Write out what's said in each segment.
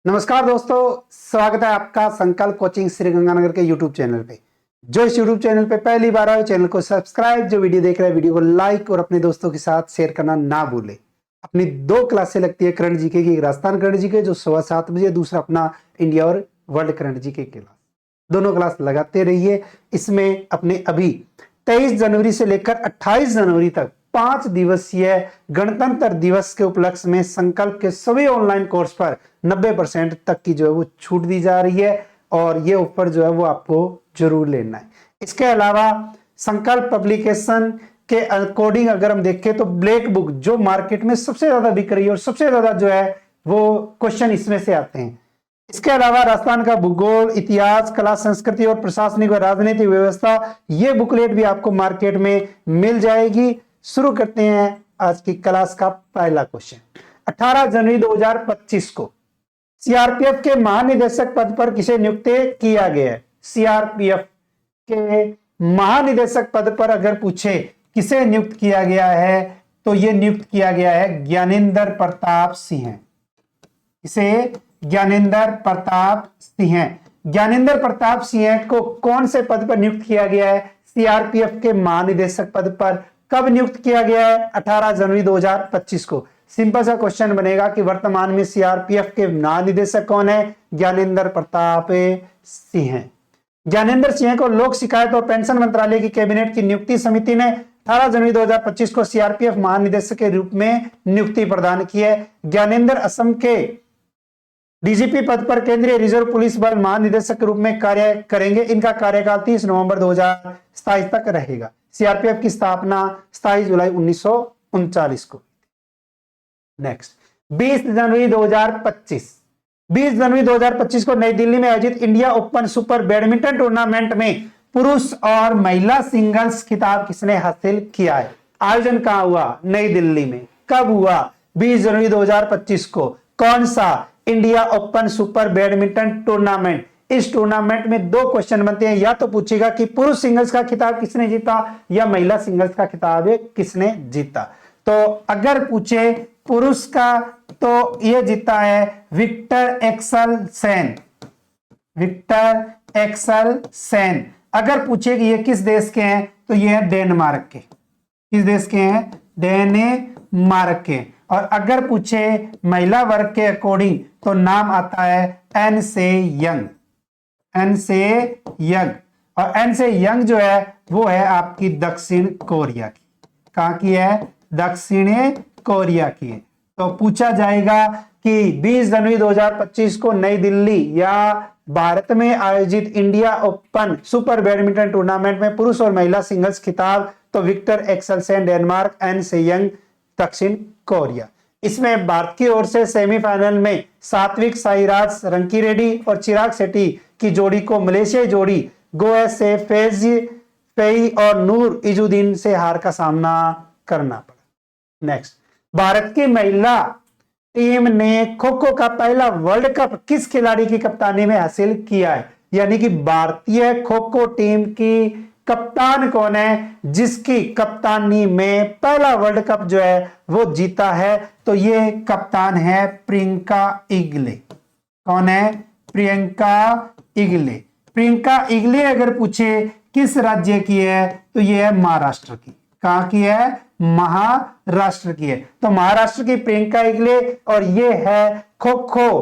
नमस्कार दोस्तों, स्वागत है आपका संकल्प कोचिंग श्रीगंगानगर के यूट्यूब चैनल पे। जो इस यूट्यूब चैनल पे पहली बार आए चैनल को सब्सक्राइब, जो वीडियो देख रहे हैं वीडियो को लाइक और अपने दोस्तों के साथ शेयर करना ना भूले। अपनी 2 क्लासें लगती है करंट जीके की, राजस्थान करंट जीके जो सुबह 7 बजे, दूसरा अपना इंडिया और वर्ल्ड करंट जीके की क्लास। दोनों क्लास लगाते रहिए। इसमें अपने अभी 23 जनवरी से लेकर 28 जनवरी तक 5 दिवसीय गणतंत्र दिवस के उपलक्ष्य में संकल्प के सभी ऑनलाइन कोर्स पर 90% तक की जो है वो छूट दी जा रही है और ये ऑफर जो है वो आपको जरूर लेना है। इसके अलावा संकल्प पब्लिकेशन के अकॉर्डिंग अगर हम देखें तो ब्लैक बुक जो मार्केट में सबसे ज्यादा बिक रही है और सबसे ज्यादा जो है वो क्वेश्चन इसमें से आते हैं। इसके अलावा राजस्थान का भूगोल, इतिहास, कला, संस्कृति और प्रशासनिक व राजनीतिक व्यवस्था, ये बुकलेट भी आपको मार्केट में मिल जाएगी। शुरू करते हैं आज की क्लास का पहला क्वेश्चन। 18 जनवरी 2025 को सीआरपीएफ के महानिदेशक पद पर किसे नियुक्त किया गया है? सीआरपीएफ के महानिदेशक पद पर अगर पूछे किसे नियुक्त किया गया है तो यह नियुक्त किया गया है ज्ञानेंद्र प्रताप सिंह। इसे ज्ञानेंद्र प्रताप सिंह। ज्ञानेंद्र प्रताप सिंह को कौन से पद पर नियुक्त किया गया है? सीआरपीएफ के महानिदेशक पद पर। कब नियुक्त किया गया है? 18 जनवरी 2025 को। सिंपल सा क्वेश्चन बनेगा कि वर्तमान में सीआरपीएफ के महानिदेशक कौन है? ज्ञानेंद्र प्रताप सिंह। ज्ञानेंद्र सिंह को लोक शिकायत और पेंशन मंत्रालय की कैबिनेट की नियुक्ति समिति ने 18 जनवरी 2025 को सीआरपीएफ महानिदेशक के रूप में नियुक्ति प्रदान की है। ज्ञानेंद्र असम के डीजीपी पद पर केंद्रीय रिजर्व पुलिस बल महानिदेशक के रूप में कार्य करेंगे। इनका कार्यकाल 30 नवंबर 2027 तक रहेगा। सीआरपीएफ की स्थापना 27 जुलाई 1939 को। नेक्स्ट 20 जनवरी 2025 को नई दिल्ली में आयोजित India open super badminton tournament में पुरुष और महिला सिंगल्स खिताब किसने हासिल किया है? आयोजन कहां हुआ? नई दिल्ली में। कब हुआ? 20 जनवरी 2025 को। कौन सा? India open super badminton tournament. इस टूर्नामेंट में 2 क्वेश्चन बनते हैं, या तो पूछेगा कि पुरुष सिंगल्स का खिताब किसने जीता या महिला सिंगल्स का खिताब किसने जीता। तो अगर पूछे पुरुष का तो यह जीता है Victor Axelsen. Victor Axelsen. अगर पूछे कि ये किस देश के हैं तो ये है डेनमार्क के। किस देश के हैं? डेनमार्क के। और अगर पूछे महिला वर्ग के अकॉर्डिंग तो नाम आता है एन से यंग। एन से यंग। और एन से यंग जो है वो है आपकी दक्षिण कोरिया की। कहां की है? दक्षिण कोरिया की है। तो पूछा जाएगा कि 20 जनवरी 2025 को नई दिल्ली या भारत में आयोजित India open super badminton tournament में पुरुष और महिला सिंगल्स खिताब तो विक्टर एक्सेलसेन डेनमार्क, एन से यंग दक्षिण कोरिया। इसमें भारत की ओर से सेमीफाइनल में सात्विक साईराज रंकीरेड्डी और चिराग शेट्टी की जोड़ी को मलेशियाई जोड़ी गोए से फेई और नूर इजुद्दीन से हार का सामना करना पड़ा। नेक्स्ट, भारत की महिला टीम ने खो खो का पहला वर्ल्ड कप किस खिलाड़ी की कप्तानी में हासिल किया है? यानी कि भारतीय खो खो टीम की कप्तान कौन है जिसकी कप्तानी में पहला वर्ल्ड कप जो है वो जीता है? तो ये कप्तान है प्रियंका इगले। कौन है? प्रियंका इगले। प्रियंका इगले अगर पूछे किस राज्य की है तो ये है महाराष्ट्र की। कहां की है? महाराष्ट्र की है। तो महाराष्ट्र की प्रियंका इगले और ये है खो खो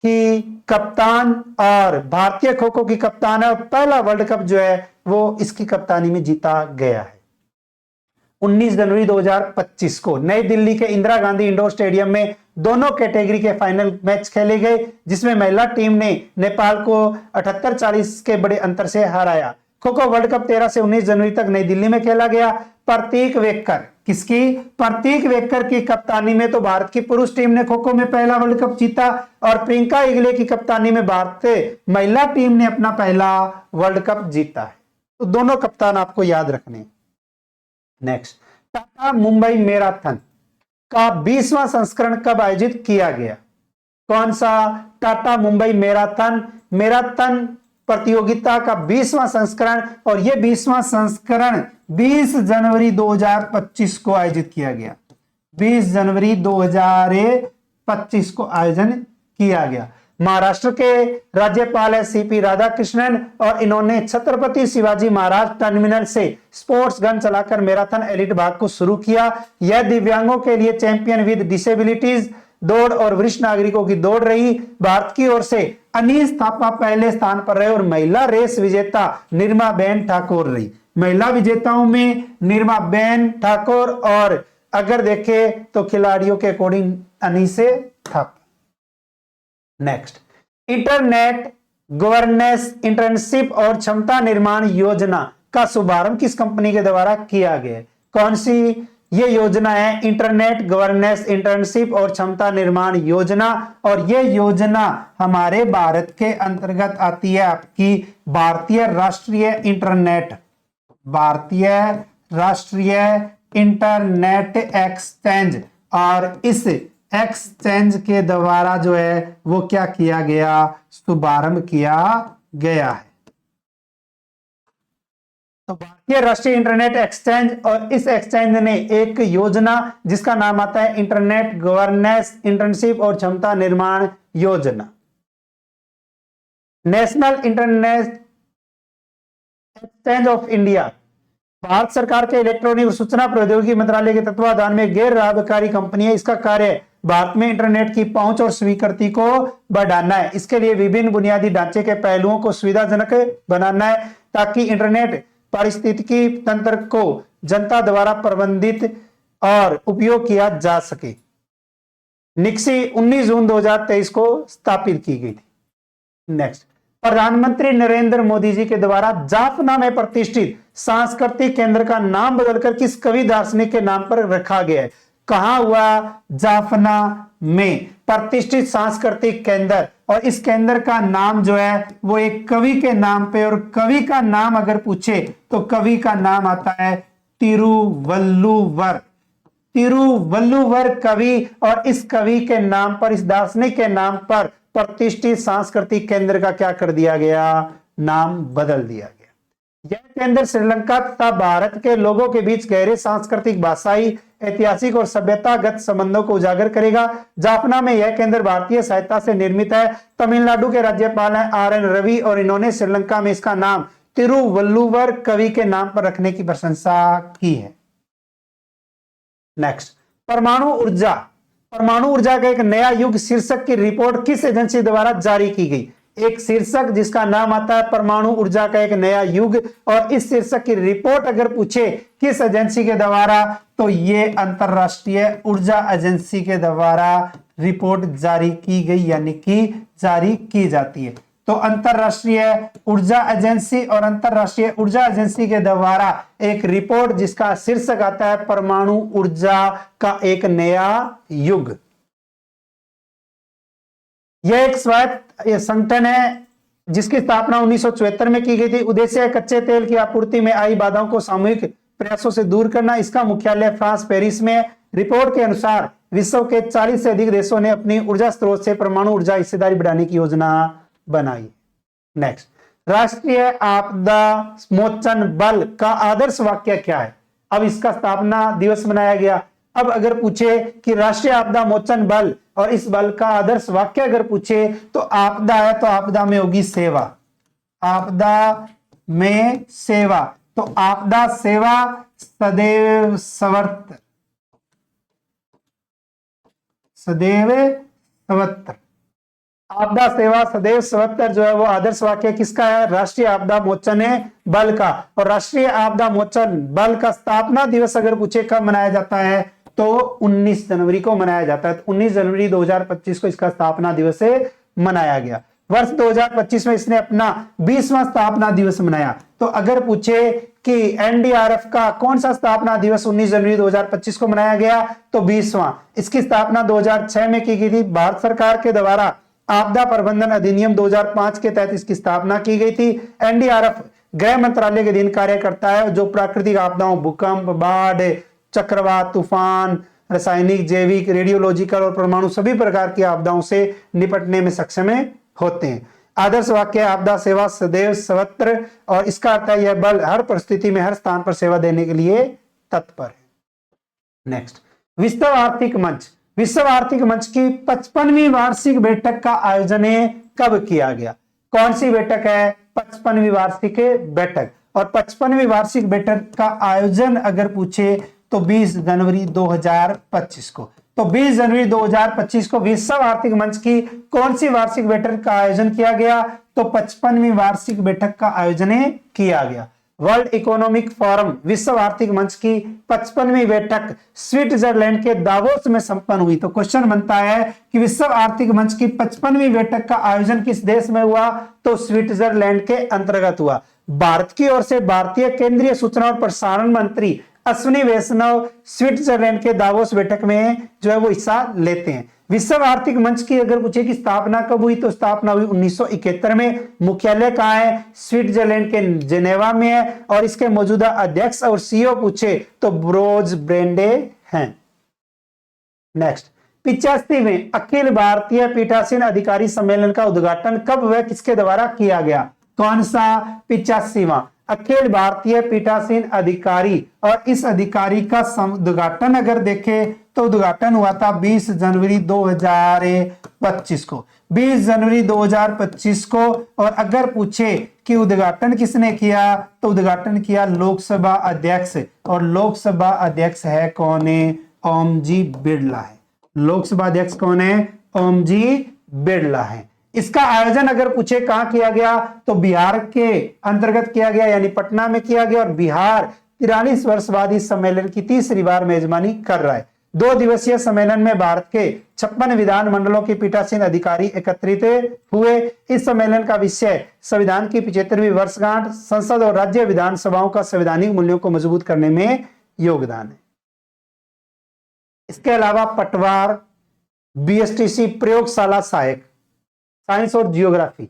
की कप्तान और भारतीय खो खो की कप्तान है और पहला वर्ल्ड कप जो है वो इसकी कप्तानी में जीता गया है। 19 जनवरी 2025 को नई दिल्ली के इंदिरा गांधी इंडोर स्टेडियम में दोनों कैटेगरी के फाइनल मैच खेले गए, जिसमें महिला टीम ने नेपाल को 78-40 के बड़े अंतर से हराया। खो खो वर्ल्ड कप 13 से 19 जनवरी तक नई दिल्ली में खेला गया। प्रतीक वेक्कर किसकी? प्रतीक वेक्कर की कप्तानी में तो भारत की पुरुष टीम ने खो खो में पहला वर्ल्ड कप जीता और प्रियंका इगले की कप्तानी में भारतीय महिला टीम ने अपना पहला वर्ल्ड कप जीता है। तो दोनों कप्तान आपको याद रखने। नेक्स्ट, टाटा मुंबई मैराथन का 20वां संस्करण कब आयोजित किया गया? कौन सा? टाटा मुंबई मैराथन प्रतियोगिता का 20वां संस्करण और यह 20वां संस्करण 20 जनवरी 2025 को आयोजित किया गया। 20 जनवरी 2025 को आयोजन किया गया। महाराष्ट्र के राज्यपाल है सीपी राधाकृष्णन और इन्होंने छत्रपति शिवाजी महाराज टर्मिनल से स्पोर्ट्स गन चलाकर मैराथन एलिट भाग को शुरू किया। यह दिव्यांगों के लिए चैंपियन विद डिसेबिलिटीज दौड़ और वरिष्ठ नागरिकों की दौड़ रही। भारत की ओर से अनीस थापा पहले स्थान पर रहे और महिला रेस विजेता निर्मा बेन ठाकुर रही। महिला विजेताओं में निर्मा बेन ठाकुर और अगर देखे तो खिलाड़ियों के अकॉर्डिंग अनीसे Thapa. Next, internet governance internship और क्षमता निर्माण योजना का शुभारंभ किस कंपनी के द्वारा किया गया? कौन सी ये योजना है? इंटरनेट गवर्नेंस इंटर्नशिप और क्षमता निर्माण योजना। और ये योजना हमारे भारत के अंतर्गत आती है आपकी भारतीय राष्ट्रीय इंटरनेट एक्सचेंज। और इस एक्सचेंज के द्वारा जो है वो क्या किया गया? शुभारंभ किया गया है। तो भारतीय राष्ट्रीय इंटरनेट एक्सचेंज, और इस एक्सचेंज ने एक योजना जिसका नाम आता है इंटरनेट गवर्नेंस इंटर्नशिप और क्षमता निर्माण योजना। National internet exchange of India Bharat सरकार के इलेक्ट्रॉनिक और सूचना प्रौद्योगिकी मंत्रालय के तत्वाधान में गैर लाभकारी कंपनी है। इसका कार्य भारत में इंटरनेट की पहुंच और स्वीकृति को बढ़ाना है। इसके लिए विभिन्न बुनियादी ढांचे के पहलुओं को सुविधाजनक बनाना है ताकि इंटरनेट पारिस्थितिकी तंत्र को जनता द्वारा प्रबंधित और उपयोग किया जा सके। निक्सी 19 जून 2023 को स्थापित की गई थी। नेक्स्ट, प्रधानमंत्री नरेंद्र मोदी जी के द्वारा जाफना में प्रतिष्ठित सांस्कृतिक केंद्र का नाम बदलकर किस कवि दार्शनिक के नाम पर रखा गया है? कहां हुआ? जाफना में प्रतिष्ठित सांस्कृतिक केंद्र। और इस केंद्र का नाम जो है वो एक कवि के नाम पे, और कवि का नाम अगर पूछे तो कवि का नाम आता है तिरुवल्लुवर कवि। और इस कवि के नाम पर, इस दार्शनिक के नाम पर प्रतिष्ठित सांस्कृतिक केंद्र का क्या कर दिया गया? नाम बदल दिया गया। यह केंद्र श्रीलंका तथा भारत के लोगों के बीच गहरे सांस्कृतिक, भाषाई, ऐतिहासिक और सभ्यतागत संबंधों को उजागर करेगा। जाफना में यह केंद्र भारतीय सहायता से निर्मित है। तमिलनाडु के राज्यपाल हैं RN रवि और इन्होंने श्रीलंका में इसका नाम तिरुवल्लुवर कवि के नाम पर रखने की प्रशंसा की है। नेक्स्ट, परमाणु ऊर्जा का एक नया युग शीर्षक की रिपोर्ट किस एजेंसी द्वारा जारी की गई? एक शीर्षक जिसका नाम आता है परमाणु ऊर्जा का एक नया युग। और इस शीर्षक की रिपोर्ट अगर पूछे किस एजेंसी के द्वारा, तो ये अंतरराष्ट्रीय ऊर्जा एजेंसी के द्वारा रिपोर्ट जारी की गई, यानी कि जारी की जाती है। तो अंतरराष्ट्रीय ऊर्जा एजेंसी और अंतरराष्ट्रीय ऊर्जा एजेंसी के द्वारा एक रिपोर्ट जिसका शीर्षक आता है परमाणु ऊर्जा का एक नया युग। यह एक स्वायत्त संगठन है जिसकी स्थापना 1974 में की गई थी। उद्देश्य है कच्चे तेल की आपूर्ति में आई बाधाओं को सामूहिक प्रयासों से दूर करना। इसका मुख्यालय फ्रांस पेरिस में है। रिपोर्ट के अनुसार विश्व के 40 से अधिक देशों ने अपनी ऊर्जा स्रोत से परमाणु ऊर्जा हिस्सेदारी बढ़ाने की योजना बनाई। नेक्स्ट, राष्ट्रीय आपदा मोचन बल का आदर्श वाक्य क्या है? अब इसका स्थापना दिवस मनाया गया। अब अगर पूछे कि राष्ट्रीय आपदा मोचन बल और इस बल का आदर्श वाक्य अगर पूछे तो आपदा है तो आपदा में होगी सेवा। आपदा में सेवा, तो आपदा सेवा सदैव सर्वत्र, सदैव सर्वत्र। आपदा सेवा सदैव सर्वत्र जो है वो आदर्श वाक्य किसका है? राष्ट्रीय आपदा मोचन बल का। और राष्ट्रीय आपदा मोचन बल का स्थापना दिवस अगर पूछे कब मनाया जाता है तो 19 जनवरी को मनाया जाता है। तो 19 जनवरी 2025 को इसका स्थापना दिवस मनाया गया। वर्ष 2025 में इसने अपना 20वां स्थापना दिवस मनाया। तो अगर पूछे कि एनडीआरएफ का कौन सा स्थापना दिवस 19 जनवरी 2025 को मनाया गया तो 20वां। इसकी स्थापना 2006 में की गई थी। भारत सरकार के द्वारा आपदा प्रबंधन अधिनियम 2005 के तहत इसकी स्थापना की गई थी। एनडीआरएफ गृह मंत्रालय के अधीन कार्य करता है जो प्राकृतिक आपदाओं, भूकंप, बाढ़, चक्रवात, तूफान, रासायनिक, जैविक, रेडियोलॉजिकल और परमाणु सभी प्रकार की आपदाओं से निपटने में सक्षम होते हैं। आदर्श वाक्य आपदा सेवा सदैव सर्वत्र, और इसका अर्थ है यह बल हर परिस्थिति में हर स्थान पर सेवा देने के लिए तत्पर है। नेक्स्ट, विश्व आर्थिक मंच। विश्व आर्थिक मंच की 55वीं वार्षिक बैठक का आयोजन कब किया गया? कौन सी बैठक है? 55वीं वार्षिक बैठक। और 55वीं वार्षिक बैठक का आयोजन अगर पूछे तो 20 जनवरी 2025 को। तो 20 जनवरी 2025 को विश्व आर्थिक मंच की कौन सी वार्षिक बैठक का आयोजन किया गया? तो 55वीं वार्षिक बैठक का आयोजन किया गया। वर्ल्ड इकोनॉमिक फोरम विश्व आर्थिक मंच की 55वीं बैठक स्विट्जरलैंड के दावोस में संपन्न हुई। तो क्वेश्चन बनता है कि विश्व आर्थिक मंच की 55वीं बैठक का आयोजन किस देश में हुआ? तो स्विट्जरलैंड के अंतर्गत हुआ। भारत की ओर से भारतीय केंद्रीय सूचना और प्रसारण मंत्री अश्विनी वैष्णव स्विट्जरलैंड के दावोस बैठक में जो है वो हिस्सा लेते हैं। विश्व आर्थिक मंच की अगर पूछे कि स्थापना कब हुई, तो स्थापना हुई 1971 में। मुख्यालय कहां है? स्विट्जरलैंड के जेनेवा में है। और इसके मौजूदा अध्यक्ष और सीईओ पूछे तो ब्रोज ब्रेंडे हैं। नेक्स्ट, 85वें अखिल भारतीय पीठासीन अधिकारी सम्मेलन का उद्घाटन कब व किसके द्वारा किया गया? कौन सा? 85वां अखिल भारतीय पीठासीन अधिकारी। और इस अधिकारी का उद्घाटन अगर देखें तो उद्घाटन हुआ था 20 जनवरी 2025 को। 20 जनवरी 2025 को। और अगर पूछे कि उद्घाटन किसने किया, तो उद्घाटन किया लोकसभा अध्यक्ष। और लोकसभा अध्यक्ष है कौन है? ओम जी बिरला है। लोकसभा अध्यक्ष कौन है? ओम जी बिरला है। इसका आयोजन अगर पूछे कहां किया गया, तो बिहार के अंतर्गत किया गया, यानी पटना में किया गया। और बिहार 43 वर्ष बाद इस सम्मेलन की तीसरी बार मेजबानी कर रहा है। 2 दिवसीय सम्मेलन में भारत के 56 विधान मंडलों के पीठासीन अधिकारी एकत्रित हुए। इस सम्मेलन का विषय संविधान की 75वीं वर्षगांठ, संसद और राज्य विधानसभाओं का संवैधानिक मूल्यों को मजबूत करने में योगदान है। इसके अलावा पटवार, बीएसटीसी प्रयोगशाला सहायक, साइंस और जियोग्राफी,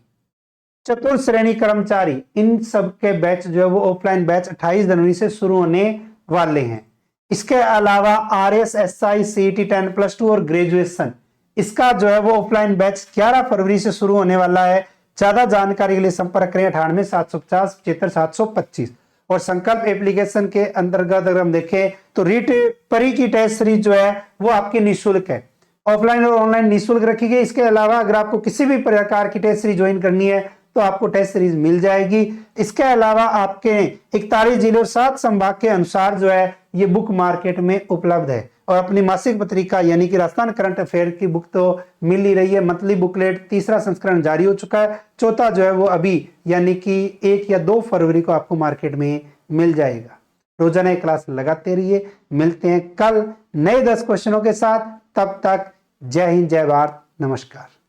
चतुर्थ श्रेणी कर्मचारी, इन सब के बैच जो है वो ऑफलाइन बैच 28 जनवरी से शुरू होने वाले हैं। इसके अलावा RSSI CET 10+2 और ग्रेजुएशन, इसका जो है वो ऑफलाइन बैच 11 फरवरी से शुरू होने वाला है। ज्यादा जानकारी के लिए संपर्क करें 98 750 75 725। और संकल्प एप्लीकेशन के अंतर्गत अगर हम देखें तो रीट परी की टेस्ट सीरीज जो है वो आपकी निःशुल्क है। ऑफलाइन और ऑनलाइन निःशुल्क रखी गई। इसके अलावा अगर आपको किसी भी प्रकार की टेस्ट सीरीज ज्वाइन करनी है तो आपको टेस्ट सीरीज मिल जाएगी। इसके अलावा आपके 41 जिले और 7 संभाग के अनुसार जो है ये बुक मार्केट में उपलब्ध है। और अपनी मासिक पत्रिका यानी कि राजस्थान करंट अफेयर की बुक तो मिल ही रही है। मंथली बुकलेट 3रा संस्करण जारी हो चुका है। चौथा जो है वो अभी यानी कि 1 या 2 फरवरी को आपको मार्केट में मिल जाएगा। रोजाना क्लास लगाते रहिए। मिलते हैं कल नए 10 क्वेश्चनों के साथ। तब तक जय हिंद, जय भारत, नमस्कार।